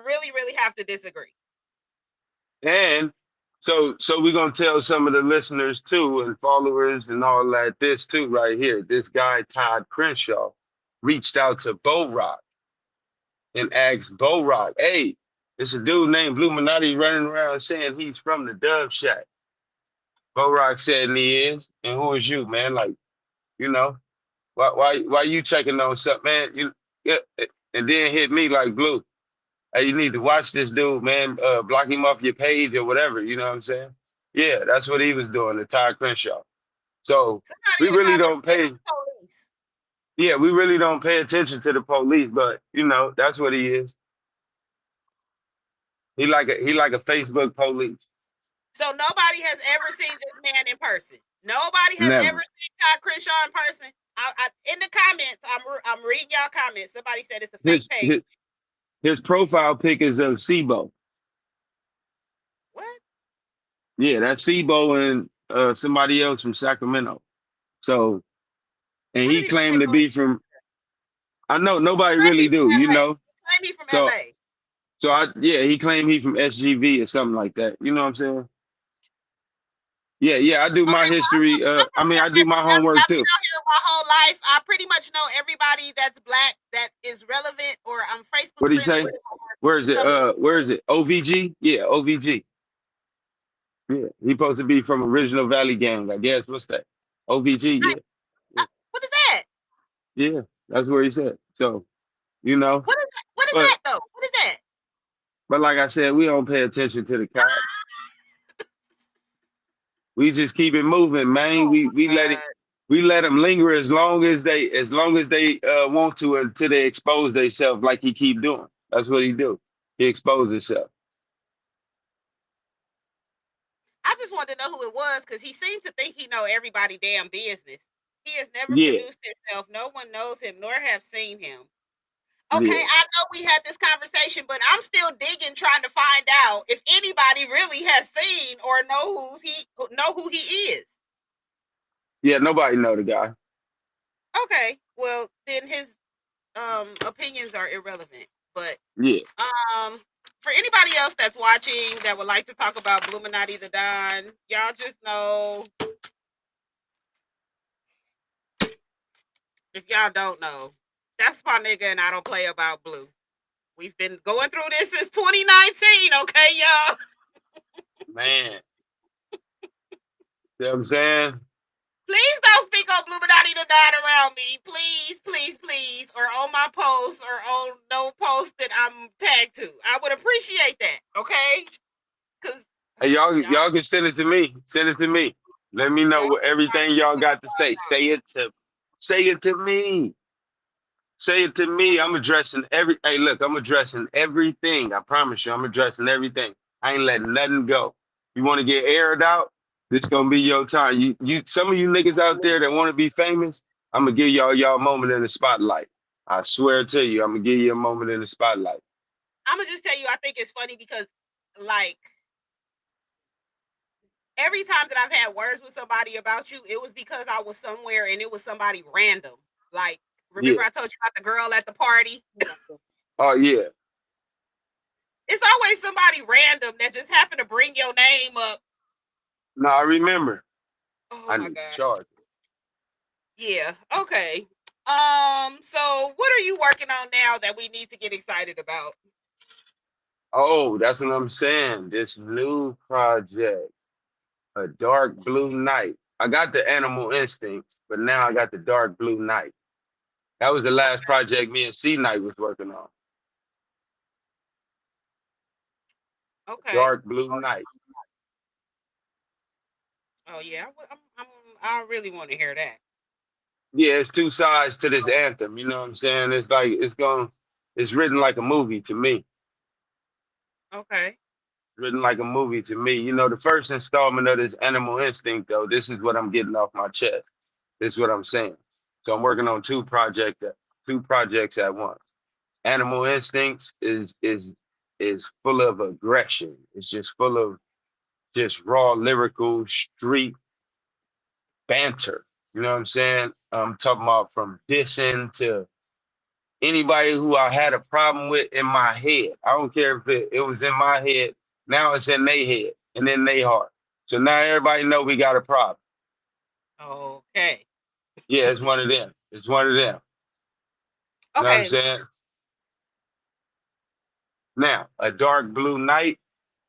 really have to disagree. And so we're gonna tell some of the listeners too and followers and all that this too right here. This guy Todd Crenshaw reached out to Bo Rock and asked Bo Rock, hey, it's a dude named Bluminati running around saying he's from the Dub Shack. Bo Rock said and he is. And who is you, man? Like, you know, why you checking on something, man? You yeah, and then hit me like Blue. Hey, you need to watch this dude, man. Block him off your page or whatever. You know what I'm saying? Yeah, that's what he was doing, the Todd Crenshaw. So Somebody we in the really comments don't said pay. it's police. Yeah, we really don't pay attention to the police, but that's what he is. He like a Facebook police. So nobody has ever seen this man in person. Nobody has ever Never. seen Todd Crenshaw in person. In the comments, I'm reading y'all comments. Somebody said it's a fake His page. his his profile pic is of Sibo. What? Yeah, that's Sibo and somebody else from Sacramento. So and I he didn't even claimed take to a look. be from. I know nobody Claim really me from do. LA. Claim me from So LA. yeah, he claimed he from SGV or something like that. You know what I'm saying? Yeah, yeah, I do my Okay, well, history. I'm I from mean, I LA do my because homework I've been too. out here my whole life. I pretty much know everybody that's black that is relevant or I'm Facebook What do you friends say? with or Where is it? something. Where is it? OVG? Yeah, OVG. Yeah, he supposed to be from Original Valley Gang, I guess. What's that? OVG. Like, Yeah, yeah, what is that? yeah. That's where he's at. So you know, What is that? What is but that though? What is that? like I said, we don't pay attention to the cops. We just keep it moving, man. Oh We my let it. god. We let them linger as long as they want to until they expose themselves like he keep doing. That's what he do. He expose himself. I just wanted to know who it was because he seemed to think he know everybody damn business. He has never Yeah, produced himself. No one knows him nor have seen him. Okay, yeah, I know we had this conversation, but I'm still digging, trying to find out if anybody really has seen or know who he is. yeah. Nobody know the guy. Okay, well then his opinions are irrelevant. But Yeah, um, for anybody else that's watching that would like to talk about Bluminati Tha Don, y'all just know if y'all don't know, that's my nigga, and I don't play about Blue. We've been going through this since 2019. Okay, y'all. man. See what I'm saying? Please don't speak on Bluminati Tha Don around me. Please. Or on my post or on no post that I'm tagged to. I would appreciate that. Okay? Because Hey, y'all, y'all, y'all can send it to me. Send it to me. Let me know y'all what everything y'all got to say. Say it to me. Say it to me. I'm addressing every. Hey, look, I'm addressing everything. I promise you, I'm addressing everything. I ain't letting nothing go. You want to get aired out? This gonna be your time. Some of you niggas out there that want to be famous, I'm gonna give y'all a moment in the spotlight. I swear to you, I'm gonna give you a moment in the spotlight. I'm gonna just tell you, I think it's funny because, like, every time that I've had words with somebody about you, it was because I was somewhere and it was somebody random. Like, remember Yeah. I told you about the girl at the party? Oh yeah. It's always somebody random that just happened to bring your name up. No, I remember. Oh I my need to god. charge. Yeah. Okay. So what are you working on now that we need to get excited about? Oh, that's what I'm saying. This new project, a dark blue night. I got the animal instincts, but now I got the dark blue night. That was the last Okay. project me and C Night was working on. Okay. Dark blue night. Oh yeah. I really want to hear that. Yeah, it's two sides to this anthem. You know what I'm saying? It's like it's written like a movie to me. Okay. Written like a movie to me. You know, the first installment of this animal instinct, though, this is what I'm getting off my chest. This is what I'm saying. So I'm working on two projects at once. Animal instincts is full of aggression. It's just full of just raw lyrical street banter. You know what I'm saying? I'm talking about from dissing to anybody who I had a problem with in my head. I don't care if it was in my head. Now it's in their head and in their heart. So now everybody know we got a problem. Okay. Yeah, it's one of them. It's one of them. You know what I'm Okay. saying? Now, a dark blue night,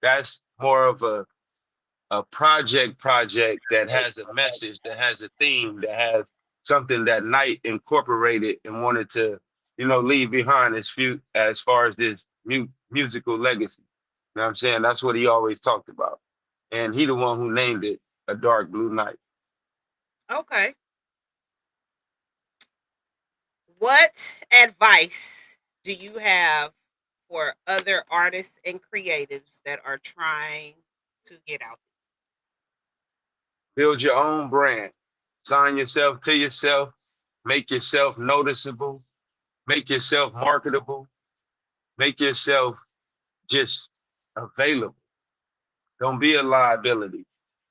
that's more of a project that has a message, that has a theme, that has something that Knight incorporated and wanted to, leave behind as far as this musical legacy. You know what I'm saying? That's what he always talked about. And he the one who named it A Dark Blue Night. Okay. What advice do you have for other artists and creatives that are trying to get out Build your own brand. Sign yourself to yourself. Make yourself noticeable. Make yourself marketable. Make yourself just available. Don't be a liability.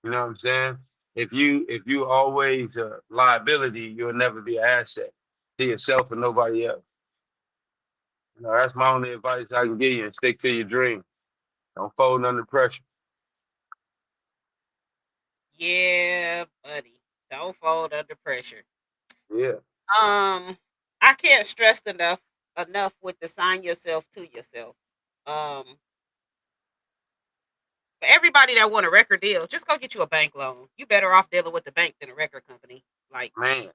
You know what I'm saying? If you always a liability, you'll never be an asset to yourself and nobody else. That's my only advice I can give you. And stick to your dream. Don't fold under pressure. there? Yeah, buddy. Don't fold under pressure. Yeah, Um, I can't stress enough with the sign yourself to yourself. Um, for everybody that want a record deal, just go get you a bank loan. You better off dealing with the bank than a record company. Like man,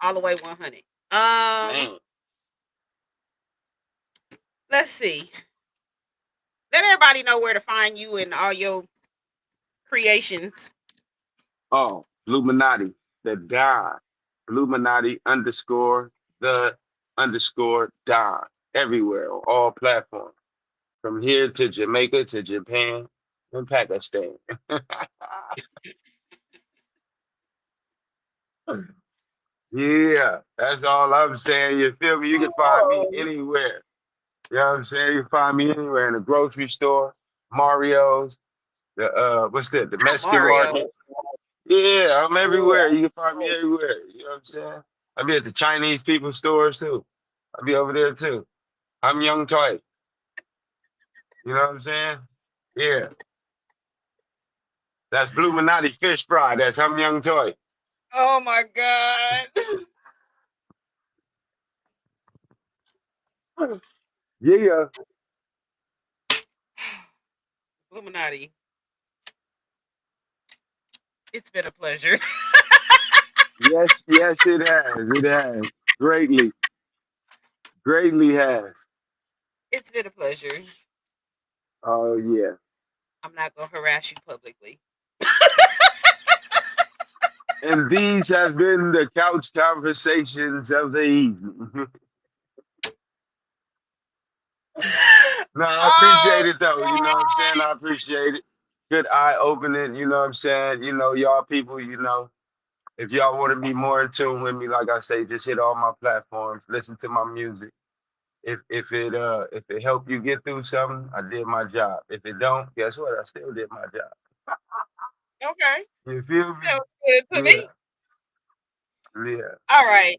all the way 100. Um, man. let's see. Let everybody know where to find you and all your creations. Oh, Bluminati, the Don. Bluminati underscore the underscore Don. Everywhere on all platforms. From here to Jamaica to Japan and Pakistan. Yeah, that's all I'm saying. You feel me? You can find me Oh, anywhere. You know what I'm saying? You can find me anywhere in the grocery store, Mario's, what's that? The not Mexican Mario. market. Yeah, I'm everywhere. You can find me everywhere. You know what I'm saying? I be at the Chinese people stores too. I be over there too. I'm Young Toy. You know what I'm saying? Yeah, that's Bluminati fish fry. That's I'm Young Toy. Oh my god. Yeah. Illuminati. It's been a pleasure. Yes, yes, it has. It has. Greatly, greatly has. It's been a pleasure. Oh yeah. I'm not gonna harass you publicly. And these have been the couch conversations of the evening. No, I Oh, appreciate it though. You know what I'm saying? I appreciate it. Good eye opening. You know what I'm saying? You know, y'all people. You know, if y'all want to be more in tune with me, like I say, just hit all my platforms. Listen to my music. If it help you get through something, I did my job. If it don't, guess what? I still did my job. okay. You feel Sounds me? good to me. Yeah, yeah. All right.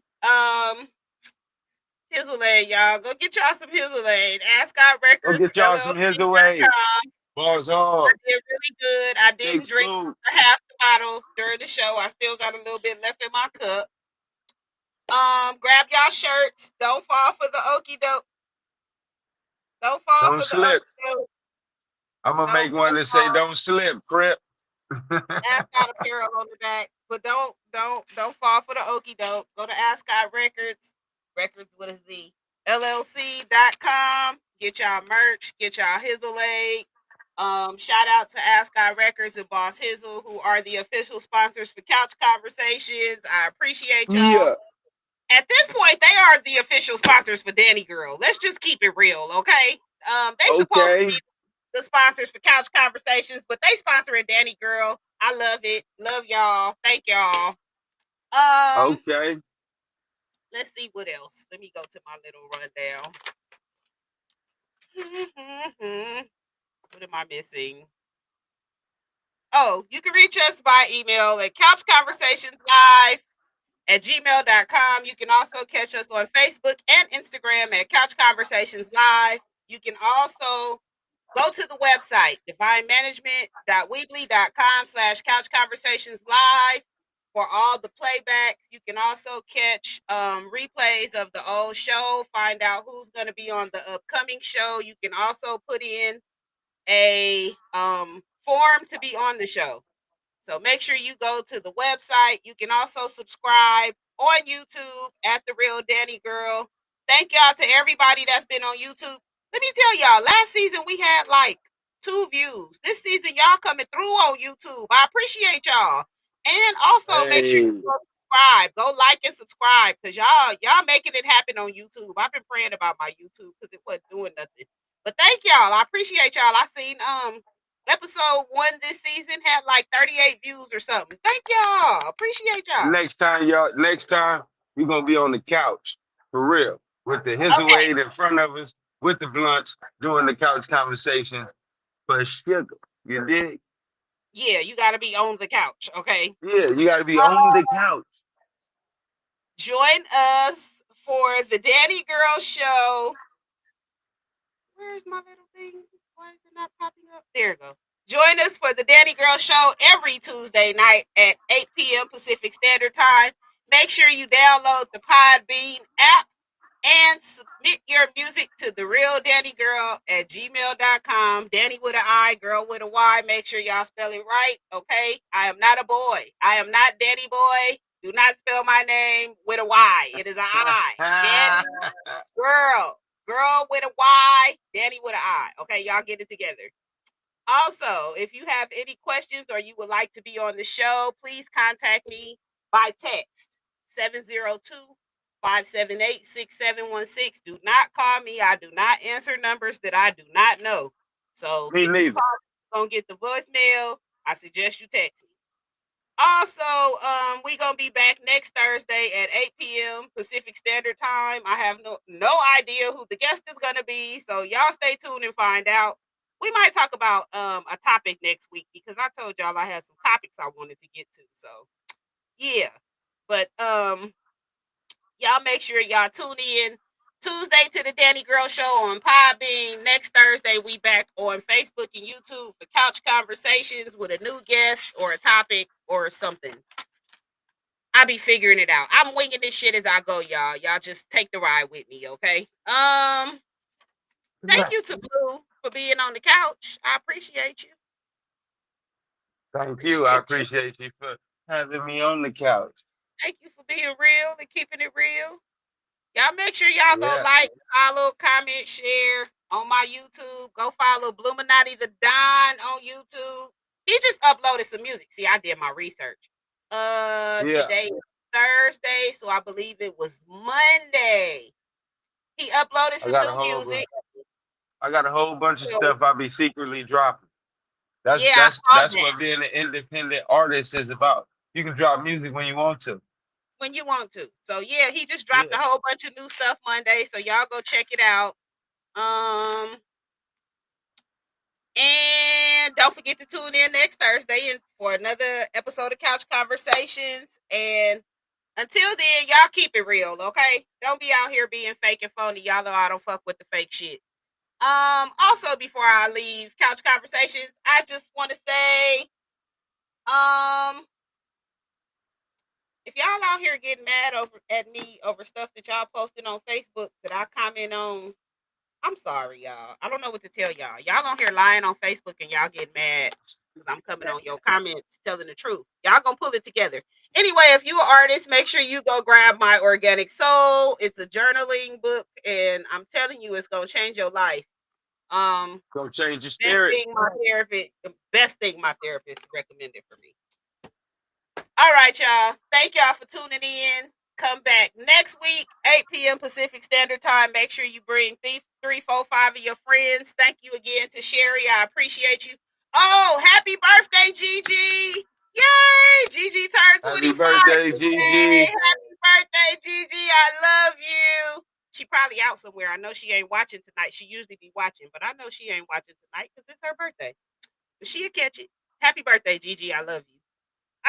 Hizzle y'all. Go get y'all some Hizzle. Ask God Go Records, get y'all some his away. LLC.com. Balls I hard. did really good. I Big didn't drink spoon. half the bottle during the show. I still got a little bit left in my cup. Grab y'all shirts. Don't fall for the okie doke. Don't fall Don't for the slip. okie doke. I'm gonna make one Don't that say fall. don't slip, Crip. Ask God Apparel on the back, but don't fall for the okie doke. Go to Ask God Records, Records with a Z, LLC.com. Get y'all merch. Get y'all Hizzle Aid. Shout out to Ask God Records and Boss Hizzle, who are the official sponsors for Couch Conversations. I appreciate y'all. Yeah. At this point, they are the official sponsors for Danni Gyrl. Let's just keep it real, okay? They supposed to Okay. be the sponsors for Couch Conversations, but they sponsoring Danni Gyrl. I love it. Love y'all. Thank y'all. Um, Okay. let's see what else. Let me go to my little rundown. What am I missing? Oh, you can reach us by email at couchconversationslive@gmail.com. You can also catch us on Facebook and Instagram at Couch Conversations Live. You can also go to the website, divinemanagement.weebly.com/couch conversations live for all the playbacks. You can also catch replays of the old show, find out who's going to be on the upcoming show. You can also put in a form to be on the show. So make sure you go to the website. You can also subscribe on YouTube at The Real Danni Gyrl. Thank y'all to everybody that's been on YouTube. Let me tell y'all, last season we had like 2 views. This season, y'all coming through on YouTube. I appreciate y'all. And also make sure you Hey. go subscribe. Go like and subscribe because y'all making it happen on YouTube. I've been praying about my YouTube because it wasn't doing nothing. But thank y'all. I appreciate y'all. I seen episode 1 this season had like 38 views or something. Thank y'all. Appreciate y'all. Next time, you're gonna be on the couch. For real. With the his Okay. away in front of us, with the blunts, doing the couch conversations for sugar. You dig? Yeah, you got to be on the couch. Okay. Yeah, you gotta be on the couch. Join us for the Danni Gyrl Show. Where's my little thing? Why is it not popping up? There it goes. Join us for the Danni Gyrl Show every Tuesday night at 8 p.m. Pacific Standard Time. Make sure you download the Podbean app and submit your music to the real Danni Gyrl at gmail.com. Danny with an I, girl with a Y. Make sure y'all spell it right, okay? I am not a boy. I am not Danny Boy. Do not spell my name with a Y. It is an I. Danni Gyrl. Girl with a Y. Danny with an I. Okay, y'all get it together. Also, if you have any questions or you would like to be on the show, please contact me by text 702-578-6716. Do not call me. I do not answer numbers that I do not know. So Me if you neither. call, you're going to get the voicemail. I suggest you text me. Also, we gonna be back next Thursday at 8 p.m. Pacific Standard Time. I have no idea who the guest is gonna be, so y'all stay tuned and find out. We might talk about a topic next week because I told y'all I had some topics I wanted to get to. So yeah, but y'all make sure y'all tune in Tuesday to the Danni Gyrl Show on Podbean. Next Thursday, we back on Facebook and YouTube for couch conversations with a new guest or a topic or something. I be figuring it out. I'm winging this shit as I go, y'all. Y'all just take the ride with me, okay? Thank Yeah. you to Blue for being on the couch. I appreciate you. Thank you. I Appreciate you. appreciate you for having me on the couch. Thank you for being real and keeping it real. Y'all make sure y'all go Yeah. like, follow, comment, share on my YouTube. Go follow Bluminati Tha Don on YouTube. He just uploaded some music. See, I did my research. Yeah. Today is Thursday, so I believe it was Monday. He uploaded I some got a new whole music. I got a whole bunch of So stuff I be secretly dropping. That's yeah, I that's saw that's that. what being an independent artist is about. You can drop music when you want to. When you want to. So yeah, he just dropped a Yeah. whole bunch of new stuff Monday. So y'all go check it out. Um, and don't forget to tune in next Thursday and for another episode of Couch Conversations. And until then, y'all keep it real, okay? Don't be out here being fake and phony. Y'all know I don't fuck with the fake shit. Also before I leave Couch Conversations, I just want to say, um, if y'all out here getting mad over at me over stuff that y'all posted on Facebook that I comment on, I'm sorry, y'all. I don't know what to tell y'all. Y'all on here lying on Facebook and y'all get mad because I'm coming on your comments telling the truth. Y'all gonna pull it together. Anyway, if you an artist, make sure you go grab my Organic Soul. It's a journaling book, and I'm telling you, it's gonna change your life. Um, Go change your spirit. the best thing my therapist recommended for me. All right, y'all. Thank y'all for tuning in. Come back next week, 8 p.m. Pacific Standard Time. Make sure you bring three, four, five of your friends. Thank you again to Sherry. I appreciate you. Oh, happy birthday, Gigi. Yay! Gigi turned Happy 25 birthday, today. Gigi. Happy birthday, Gigi. I love you. She probably out somewhere. I know she ain't watching tonight. She usually be watching, but I know she ain't watching tonight because it's her birthday. But she'll catch it. Happy birthday, Gigi. I love you.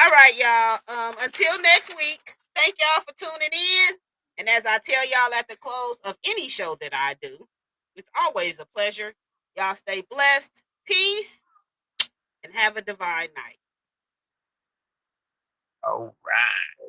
All right, y'all. Until next week, thank y'all for tuning in. And as I tell y'all at the close of any show that I do, it's always a pleasure. Y'all stay blessed, peace, and have a divine night. All right.